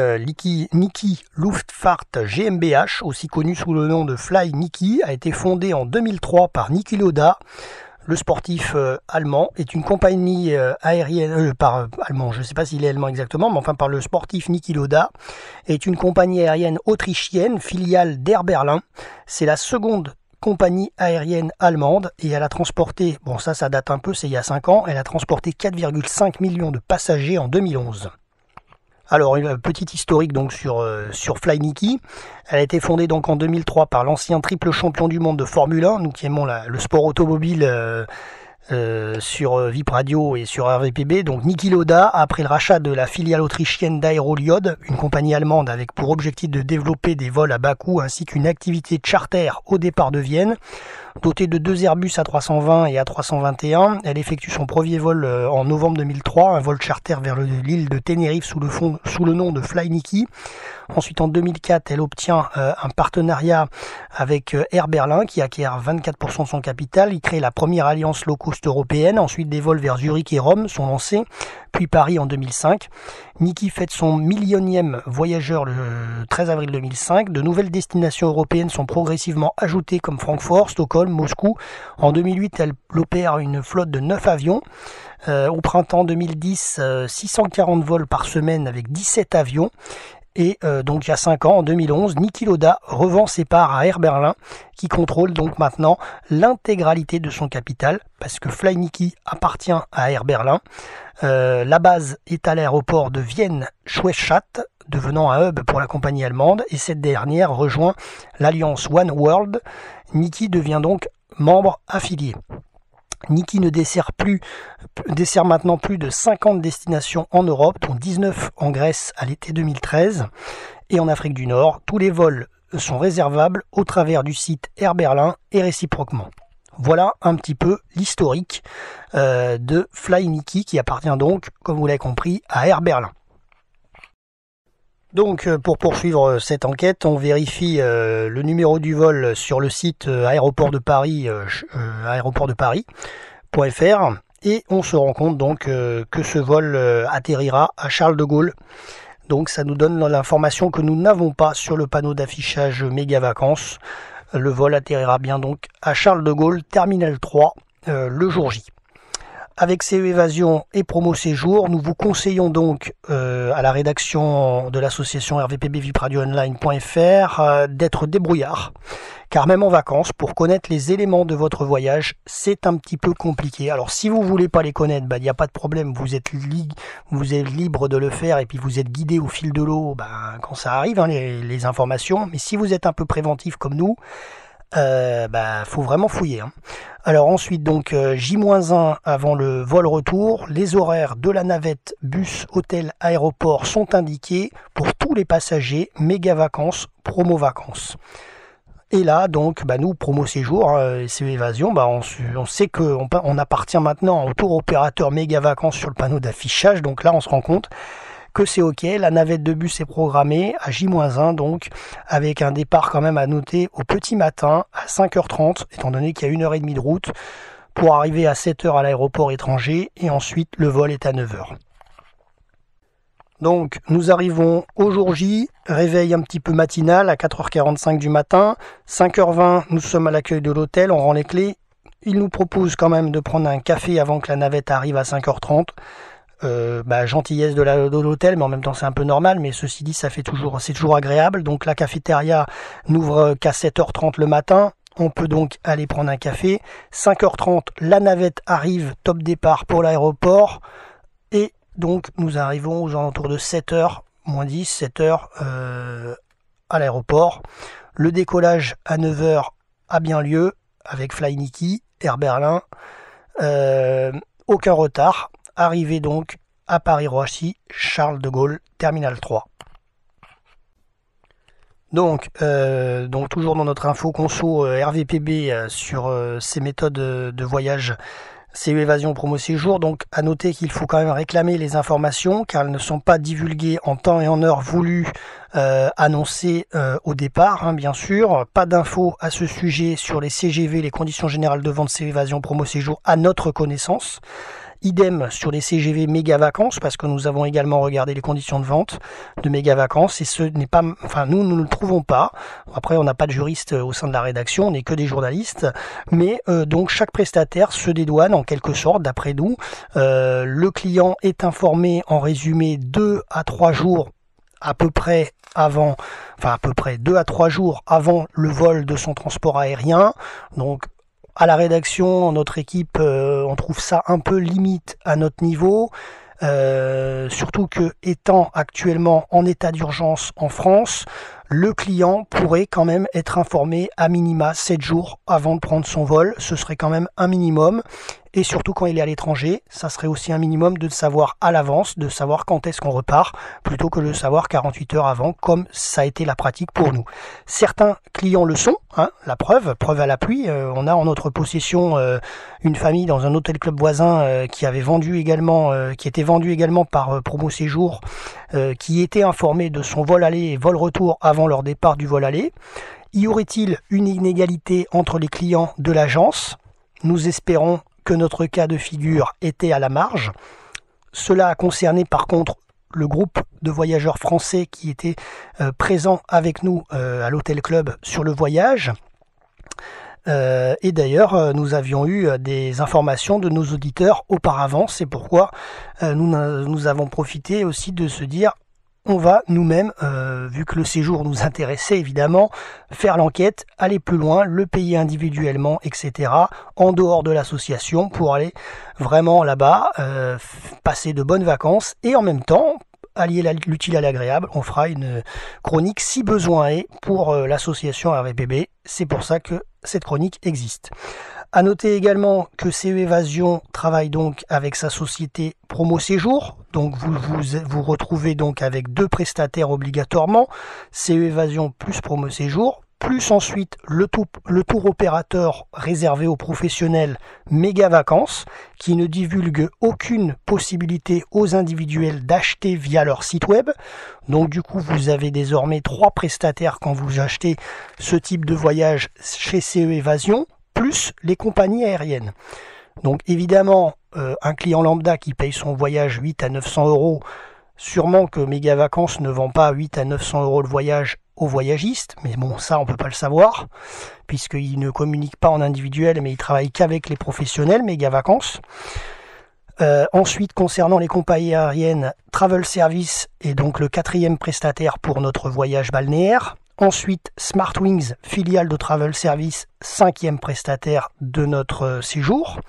Speaker 1: Niki Luftfahrt GmbH, aussi connue sous le nom de Fly Niki, a été fondée en 2003 par Niki Lauda, le sportif allemand, est une compagnie aérienne, allemand, je ne sais pas s'il est allemand exactement, mais enfin par le sportif Niki Lauda, est une compagnie aérienne autrichienne, filiale d'Air Berlin. C'est la seconde compagnie aérienne allemande et elle a transporté, bon ça date un peu, c'est il y a 5 ans, elle a transporté 4,5 millions de passagers en 2011. Alors, une petite historique donc sur Fly Niki. Elle a été fondée donc en 2003 par l'ancien triple champion du monde de Formule 1, nous qui aimons le sport automobile sur VIP Radio et sur RVPB. Donc Niki Lauda, après le rachat de la filiale autrichienne d'Aeroliod, une compagnie allemande avec pour objectif de développer des vols à bas coût ainsi qu'une activité charter au départ de Vienne. Dotée de 2 Airbus A320 et A321, elle effectue son premier vol en novembre 2003, un vol charter vers l'île de Tenerife sous le nom de Fly Niki. Ensuite, en 2004, elle obtient un partenariat avec Air Berlin qui acquiert 24% de son capital. Il crée la première alliance low cost européenne. Ensuite, des vols vers Zurich et Rome sont lancés, puis Paris en 2005. Niki fête son millionième voyageur le 13 avril 2005. De nouvelles destinations européennes sont progressivement ajoutées comme Francfort, Stockholm, Moscou. En 2008, elle opère une flotte de 9 avions. Au printemps 2010, 640 vols par semaine avec 17 avions. Et donc il y a 5 ans, en 2011, Niki Lauda revend ses parts à Air Berlin qui contrôle donc maintenant l'intégralité de son capital parce que Fly Niki appartient à Air Berlin. La base est à l'aéroport de Vienne-Schwechat, devenant un hub pour la compagnie allemande et cette dernière rejoint l'alliance One World. Niki devient donc membre affilié. Niki ne dessert maintenant plus de 50 destinations en Europe, dont 19 en Grèce à l'été 2013 et en Afrique du Nord. Tous les vols sont réservables au travers du site Air Berlin et réciproquement. Voilà un petit peu l'historique de Fly Niki qui appartient donc, comme vous l'avez compris, à Air Berlin. Donc pour poursuivre cette enquête, on vérifie le numéro du vol sur le site aéroport de Paris.fr et on se rend compte donc que ce vol atterrira à Charles de Gaulle. Donc ça nous donne l'information que nous n'avons pas sur le panneau d'affichage Méga Vacances. Le vol atterrira bien donc à Charles de Gaulle, terminal 3, le jour J. avec CE Évasion et Promo Séjour, nous vous conseillons donc à la rédaction de l'association rvpbvipradioonline.fr d'être débrouillard. Car même en vacances, pour connaître les éléments de votre voyage, c'est un petit peu compliqué. Alors si vous voulez pas les connaître, il n'y a pas de problème, vous êtes libre de le faire et puis vous êtes guidé au fil de l'eau quand ça arrive, les informations. Mais si vous êtes un peu préventif comme nous, faut vraiment fouiller. Alors ensuite, donc J-1 avant le vol retour, les horaires de la navette bus, hôtel, aéroport sont indiqués pour tous les passagers, méga vacances, promo vacances. Et là, donc, nous, Promo Séjour, CE Évasion, on sait qu'on appartient maintenant au tour opérateur méga vacances sur le panneau d'affichage. Donc là, on se rend compte que c'est OK. La navette de bus est programmée à J-1, donc, avec un départ quand même à noter au petit matin à 5h30, étant donné qu'il y a 1h30 de route, pour arriver à 7h à l'aéroport étranger. Et ensuite, le vol est à 9h. Donc nous arrivons au jour J, réveil un petit peu matinal à 4h45 du matin, 5h20 nous sommes à l'accueil de l'hôtel, on rend les clés, il nous propose quand même de prendre un café avant que la navette arrive à 5h30, gentillesse de l'hôtel, mais en même temps c'est un peu normal, mais ceci dit c'est toujours agréable, donc la cafétéria n'ouvre qu'à 7h30 le matin. On peut donc aller prendre un café, 5h30 la navette arrive, top départ pour l'aéroport, et donc nous arrivons aux alentours de 7h, moins 10, 7h à l'aéroport. Le décollage à 9h a bien lieu avec Flyniky, Air Berlin. Aucun retard. Arrivé donc à Paris-Roissy, Charles de Gaulle, Terminal 3. Donc toujours dans notre info conso RVPB sur ces méthodes de voyage CE Évasion Promo Séjour, donc à noter qu'il faut quand même réclamer les informations car elles ne sont pas divulguées en temps et en heure voulues annoncées au départ, bien sûr. Pas d'infos à ce sujet sur les CGV, les conditions générales de vente CE Évasion Promo Séjour à notre connaissance. Idem sur les CGV méga vacances parce que nous avons également regardé les conditions de vente de méga vacances et ce n'est pas, nous ne le trouvons pas. Après on n'a pas de juriste au sein de la rédaction, on n'est que des journalistes, mais donc chaque prestataire se dédouane en quelque sorte d'après nous. Le client est informé en résumé 2 à 3 jours à peu près 2 à 3 jours avant le vol de son transport aérien. Donc à la rédaction, notre équipe, on trouve ça un peu limite à notre niveau, surtout que étant actuellement en état d'urgence en France, le client pourrait quand même être informé à minima 7 jours avant de prendre son vol. Ce serait quand même un minimum. Et surtout quand il est à l'étranger, ça serait aussi un minimum de savoir à l'avance, de savoir quand est-ce qu'on repart, plutôt que de le savoir 48 heures avant, comme ça a été la pratique pour nous. Certains clients le sont, la preuve à l'appui. On a en notre possession une famille dans un hôtel club voisin qui était vendu également par Promo Séjour, qui était informé de son vol aller et vol retour avant leur départ du vol aller. Y aurait-il une inégalité entre les clients de l'agence ? Nous espérons que notre cas de figure était à la marge. Cela a concerné par contre le groupe de voyageurs français qui était présent avec nous à l'hôtel club sur le voyage. Et d'ailleurs, nous avions eu des informations de nos auditeurs auparavant. C'est pourquoi nous avons profité aussi de se dire on va nous-mêmes, vu que le séjour nous intéressait évidemment, faire l'enquête, aller plus loin, le payer individuellement, etc. en dehors de l'association pour aller vraiment là-bas, passer de bonnes vacances et en même temps allier l'utile à l'agréable. On fera une chronique si besoin est pour l'association RVPB. C'est pour ça que cette chronique existe. À noter également que CE Évasion travaille donc avec sa société Promo Séjour. Donc vous retrouvez donc avec 2 prestataires obligatoirement, CE Évasion plus Promo Séjour, plus ensuite le tour opérateur réservé aux professionnels Méga Vacances, qui ne divulgue aucune possibilité aux individuels d'acheter via leur site web. Donc du coup vous avez désormais 3 prestataires quand vous achetez ce type de voyage chez CE Évasion, plus les compagnies aériennes. Donc évidemment, un client lambda qui paye son voyage 8 à 900 euros, sûrement que Méga Vacances ne vend pas 8 à 900 euros le voyage aux voyagistes, mais bon, ça on peut pas le savoir, puisqu'il ne communique pas en individuel, mais il travaille qu'avec les professionnels Méga Vacances. Ensuite, concernant les compagnies aériennes, Travel Service est donc le 4e prestataire pour notre voyage balnéaire. Ensuite, Smartwings, filiale de Travel Service, 5e prestataire de notre séjour.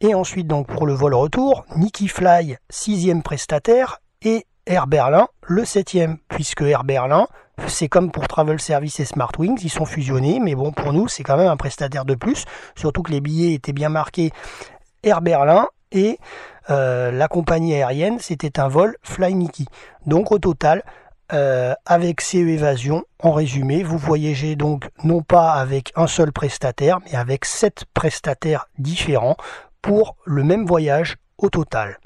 Speaker 1: Et ensuite, donc pour le vol retour, Niki Fly, 6e prestataire, et Air Berlin, le 7e, puisque Air Berlin, c'est comme pour Travel Service et Smartwings, ils sont fusionnés, mais bon, pour nous, c'est quand même un prestataire de plus, surtout que les billets étaient bien marqués Air Berlin, et la compagnie aérienne, c'était un vol Fly Niki. Donc au total, avec CE Évasion, en résumé, vous voyagez donc non pas avec un seul prestataire, mais avec 7 prestataires différents pour le même voyage au total.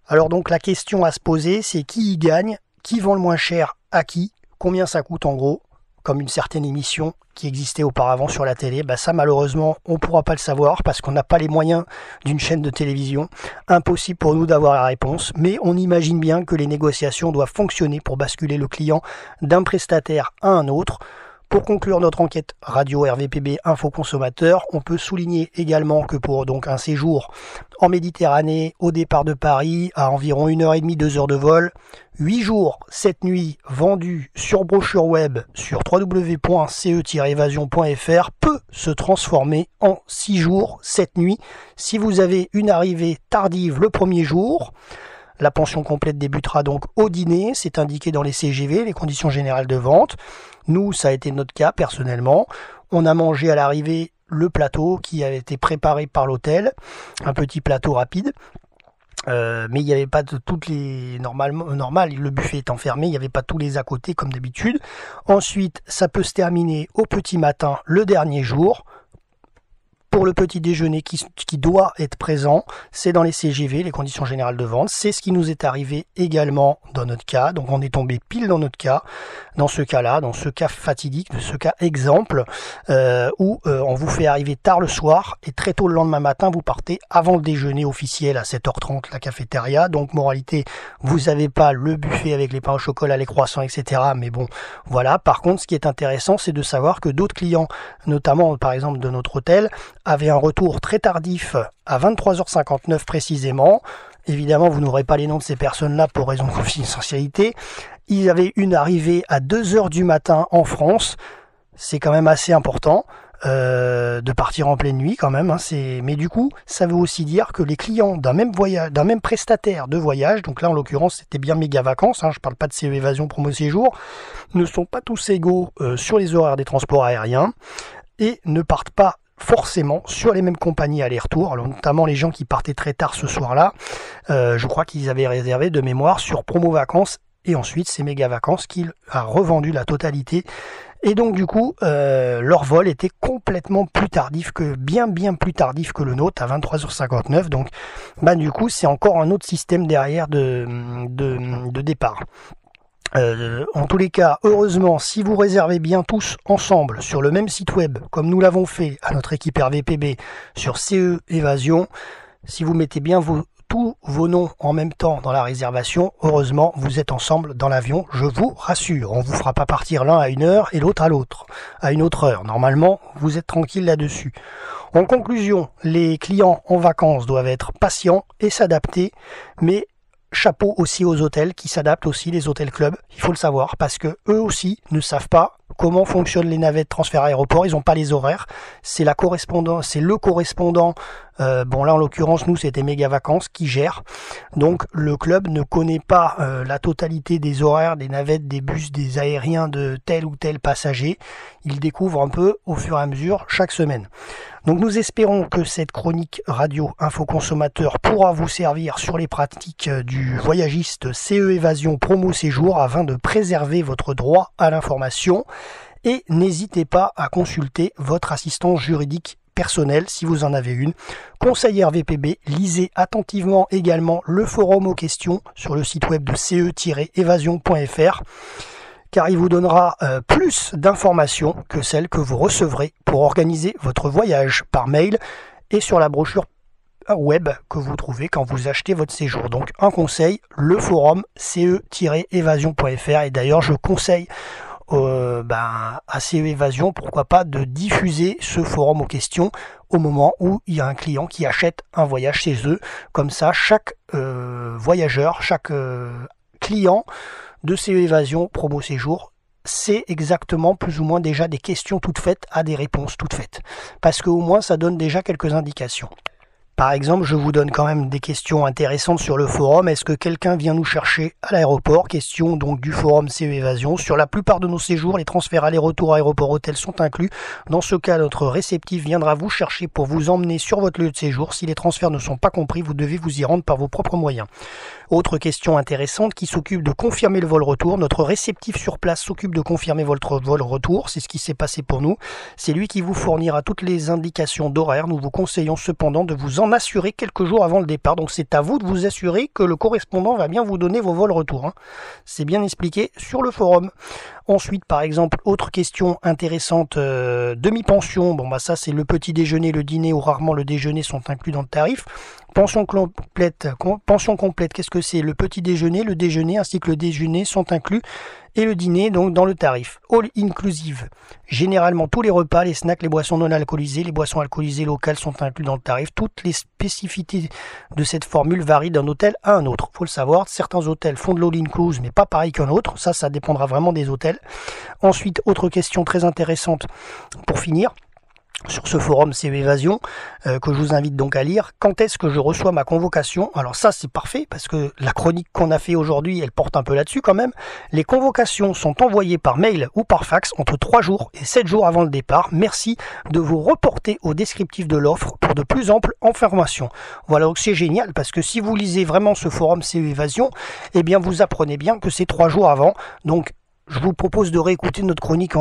Speaker 1: Alors donc la question à se poser, c'est qui y gagne, qui vend le moins cher à qui, combien ça coûte en gros, comme une certaine émission qui existait auparavant sur la télé. Ça malheureusement on ne pourra pas le savoir parce qu'on n'a pas les moyens d'une chaîne de télévision. Impossible pour nous d'avoir la réponse, mais on imagine bien que les négociations doivent fonctionner pour basculer le client d'un prestataire à un autre. Pour conclure notre enquête radio RVPB Info Consommateur, on peut souligner également que pour donc un séjour en Méditerranée au départ de Paris à environ 1h30, 2 heures de vol, 8 jours, 7 nuits vendus sur brochure web sur www.ce-evasion.fr peut se transformer en 6 jours, 7 nuits si vous avez une arrivée tardive le premier jour. La pension complète débutera donc au dîner, c'est indiqué dans les CGV, les conditions générales de vente. Nous, ça a été notre cas personnellement. On a mangé à l'arrivée le plateau qui avait été préparé par l'hôtel, un petit plateau rapide. Mais il n'y avait pas de toutes les... Normal, le buffet étant fermé, il n'y avait pas tous les à côté comme d'habitude. Ensuite, ça peut se terminer au petit matin le dernier jour. Pour le petit déjeuner qui doit être présent, c'est dans les CGV, les conditions générales de vente. C'est ce qui nous est arrivé également dans notre cas. Donc on est tombé pile dans notre cas, dans ce cas-là, dans ce cas fatidique, de ce cas exemple, où on vous fait arriver tard le soir et très tôt le lendemain matin, vous partez avant le déjeuner officiel à 7h30, la cafétéria. Donc moralité, vous n'avez pas le buffet avec les pains au chocolat, les croissants, etc. Mais bon, voilà. Par contre, ce qui est intéressant, c'est de savoir que d'autres clients, notamment par exemple de notre hôtel, avait un retour très tardif à 23h59 précisément. Évidemment, vous n'aurez pas les noms de ces personnes-là pour raison de confidentialité. Ils avaient une arrivée à 2h du matin en France. C'est quand même assez important de partir en pleine nuit quand même. Mais du coup, ça veut aussi dire que les clients d'un même voyage, d'un même prestataire de voyage, donc là en l'occurrence c'était bien méga vacances, je parle pas de CE Évasion promo séjour, ne sont pas tous égaux sur les horaires des transports aériens et ne partent pas forcément sur les mêmes compagnies aller-retour, alors notamment les gens qui partaient très tard ce soir-là, je crois qu'ils avaient réservé de mémoire sur Promo Vacances et ensuite c'est Méga Vacances qui a revendu la totalité et donc du coup leur vol était complètement plus tardif que bien plus tardif que le nôtre à 23h59, donc du coup c'est encore un autre système derrière de départ. En tous les cas, heureusement, si vous réservez bien tous ensemble sur le même site web, comme nous l'avons fait à notre équipe RVPB sur CE Évasion, si vous mettez bien tous vos noms en même temps dans la réservation, heureusement, vous êtes ensemble dans l'avion, je vous rassure. On ne vous fera pas partir l'un à une heure et l'autre à une autre heure. Normalement, vous êtes tranquille là-dessus. En conclusion, les clients en vacances doivent être patients et s'adapter, mais chapeau aussi aux hôtels qui s'adaptent aussi, les hôtels clubs, il faut le savoir, parce que eux aussi ne savent pas comment fonctionnent les navettes transfert aéroport, ils n'ont pas les horaires, c'est le correspondant, bon là en l'occurrence nous c'était Méga Vacances qui gère, donc le club ne connaît pas la totalité des horaires, des navettes, des bus, des aériens de tel ou tel passager, il découvre un peu au fur et à mesure chaque semaine. Donc nous espérons que cette chronique radio Info Consommateur pourra vous servir sur les pratiques du voyagiste CE Évasion Promo Séjour afin de préserver votre droit à l'information et n'hésitez pas à consulter votre assistance juridique personnelle si vous en avez une. Conseil RVPB, lisez attentivement également le forum aux questions sur le site web de ce-évasion.fr. car il vous donnera plus d'informations que celles que vous recevrez pour organiser votre voyage par mail et sur la brochure web que vous trouvez quand vous achetez votre séjour. Donc un conseil, le forum ce-évasion.fr et d'ailleurs je conseille à CE Évasion, pourquoi pas, de diffuser ce forum aux questions au moment où il y a un client qui achète un voyage chez eux. Comme ça, chaque voyageur, chaque client de CE Évasion Promo Séjour, c'est exactement plus ou moins déjà des questions toutes faites à des réponses toutes faites. Parce qu'au moins ça donne déjà quelques indications. Par exemple, je vous donne quand même des questions intéressantes sur le forum. Est-ce que quelqu'un vient nous chercher à l'aéroport? Question donc du forum CE Évasion. Sur la plupart de nos séjours, les transferts aller-retour aéroport-hôtel sont inclus. Dans ce cas, notre réceptif viendra vous chercher pour vous emmener sur votre lieu de séjour. Si les transferts ne sont pas compris, vous devez vous y rendre par vos propres moyens. Autre question intéressante qui s'occupe de confirmer le vol retour. Notre réceptif sur place s'occupe de confirmer votre vol retour. C'est ce qui s'est passé pour nous. C'est lui qui vous fournira toutes les indications d'horaire. Nous vous conseillons cependant de vous en assurer quelques jours avant le départ. Donc c'est à vous de vous assurer que le correspondant va bien vous donner vos vols retour. C'est bien expliqué sur le forum. Ensuite, par exemple, autre question intéressante, demi-pension. Bon ça c'est le petit déjeuner, le dîner ou rarement le déjeuner sont inclus dans le tarif. Pension complète, qu'est-ce que c'est? Le petit déjeuner, le déjeuner ainsi que le déjeuner sont inclus et le dîner donc dans le tarif. All inclusive. Généralement tous les repas, les snacks, les boissons non alcoolisées, les boissons alcoolisées locales sont inclus dans le tarif. Toutes les spécificités de cette formule varient d'un hôtel à un autre. Faut le savoir, certains hôtels font de l'all inclusive mais pas pareil qu'un autre. Ça dépendra vraiment des hôtels. Ensuite, autre question très intéressante pour finir. Sur ce forum CE Évasion, que je vous invite donc à lire. Quand est-ce que je reçois ma convocation? Alors ça c'est parfait parce que la chronique qu'on a fait aujourd'hui elle porte un peu là-dessus quand même. Les convocations sont envoyées par mail ou par fax entre 3 jours et 7 jours avant le départ. Merci de vous reporter au descriptif de l'offre pour de plus amples informations. Voilà, donc c'est génial parce que si vous lisez vraiment ce forum CE Évasion, eh bien vous apprenez bien que c'est 3 jours avant. Donc je vous propose de réécouter notre chronique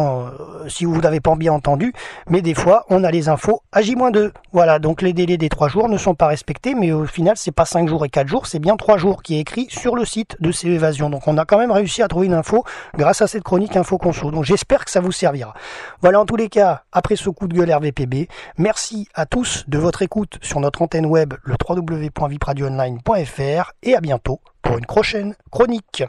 Speaker 1: si vous ne l'avez pas bien entendu, mais des fois on a les infos à J-2. Voilà, donc les délais des 3 jours ne sont pas respectés, mais au final c'est pas 5 jours et 4 jours, c'est bien 3 jours qui est écrit sur le site de CE Évasion. Donc on a quand même réussi à trouver une info grâce à cette chronique Info Conso. Donc j'espère que ça vous servira. Voilà, en tous les cas, après ce coup de gueule RVPB, merci à tous de votre écoute sur notre antenne web, le www.vipradioonline.fr, et à bientôt pour une prochaine chronique.